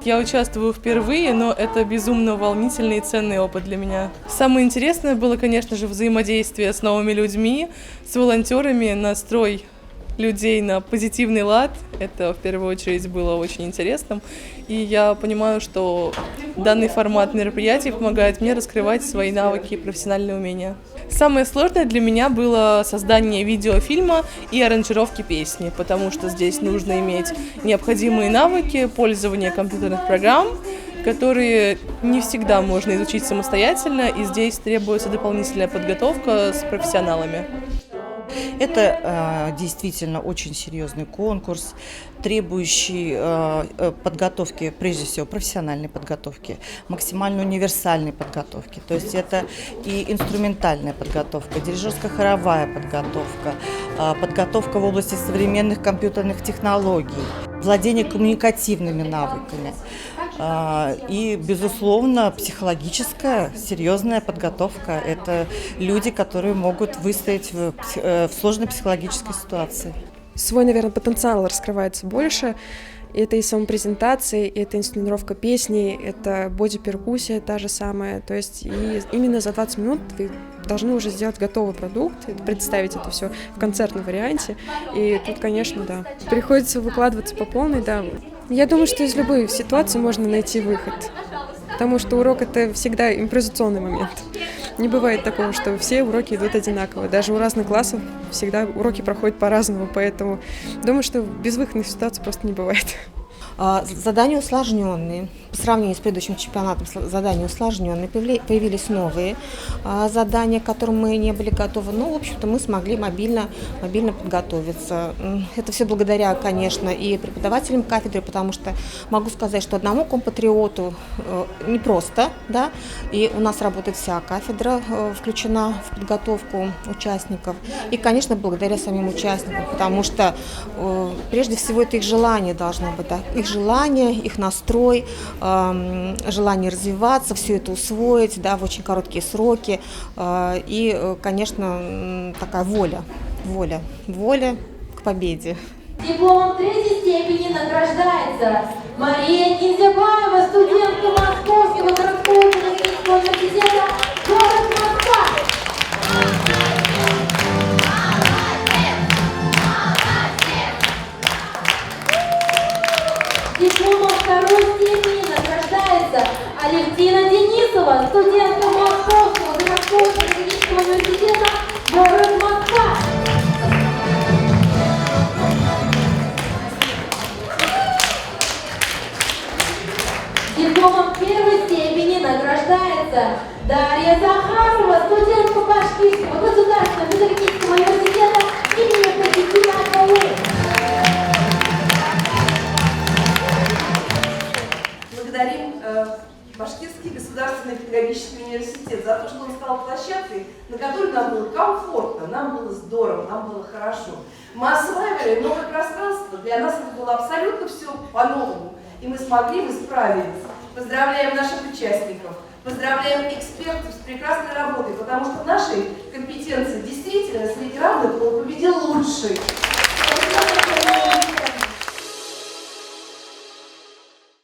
Я участвую впервые, но это безумно волнительный и ценный опыт для меня. Самое интересное было, конечно же, взаимодействие с новыми людьми, с волонтерами, настрой людей на позитивный лад. Это в первую очередь было очень интересным. И я понимаю, что данный формат мероприятий помогает мне раскрывать свои навыки и профессиональные умения. Самое сложное для меня было создание видеофильма и аранжировки песни, потому что здесь нужно иметь необходимые навыки пользования компьютерных программ, которые не всегда можно изучить самостоятельно, и здесь требуется дополнительная подготовка с профессионалами. Это действительно очень серьезный конкурс, требующий подготовки, прежде всего профессиональной подготовки, максимально универсальной подготовки. То есть это и инструментальная подготовка, дирижерско-хоровая подготовка, подготовка в области современных компьютерных технологий, владение коммуникативными навыками. И, безусловно, психологическая, серьезная подготовка – это люди, которые могут выстоять в сложной психологической ситуации. Свой, наверное, потенциал раскрывается больше. Это и самопрезентации, это инсценировка песни, это боди-перкуссия та же самая. То есть и именно за 20 минут вы должны уже сделать готовый продукт, представить это все в концертном варианте. И тут, конечно, да, приходится выкладываться по полной, да. Я думаю, что из любой ситуации можно найти выход, потому что урок — это всегда импровизационный момент. Не бывает такого, что все уроки идут одинаково. Даже у разных классов всегда уроки проходят по-разному, поэтому думаю, что безвыходных ситуаций просто не бывает. Задания усложненные. По сравнению с предыдущим чемпионатом задания усложненные. Появились новые задания, к которым мы не были готовы. Но, в общем-то, мы смогли мобильно подготовиться. Это все благодаря, конечно, и преподавателям кафедры, потому что могу сказать, что одному компатриоту непросто, да, и у нас работает вся кафедра, включена в подготовку участников. И, конечно, благодаря самим участникам, потому что прежде всего это их желание должно быть, да, их желание, их настрой, желание развиваться, все это усвоить, да, в очень короткие сроки. И, конечно, такая воля к победе. Дипломом 3-й степени награждается Мария Кинзябаева, студентка Московского городского педагогического университета, город Москва. Дипломом 2-й степени награждается Алевтина Денисова, студентка Московского городского педагогического университета, город Москва. Дипломом 1-й степени награждается Дарья Захарова, студентка Башкирского государственного педагогического университета имени Константина Акулы. Благодарим Башкирский государственный педагогический университет за то, что он стал площадкой, на которой нам было комфортно, нам было здорово, нам было хорошо. Мы осваивали новое пространство, для нас это было абсолютно все по-новому. И мы смогли, мы справились. Поздравляем наших участников, поздравляем экспертов с прекрасной работой, потому что в нашей компетенции действительно среди равных победил лучший.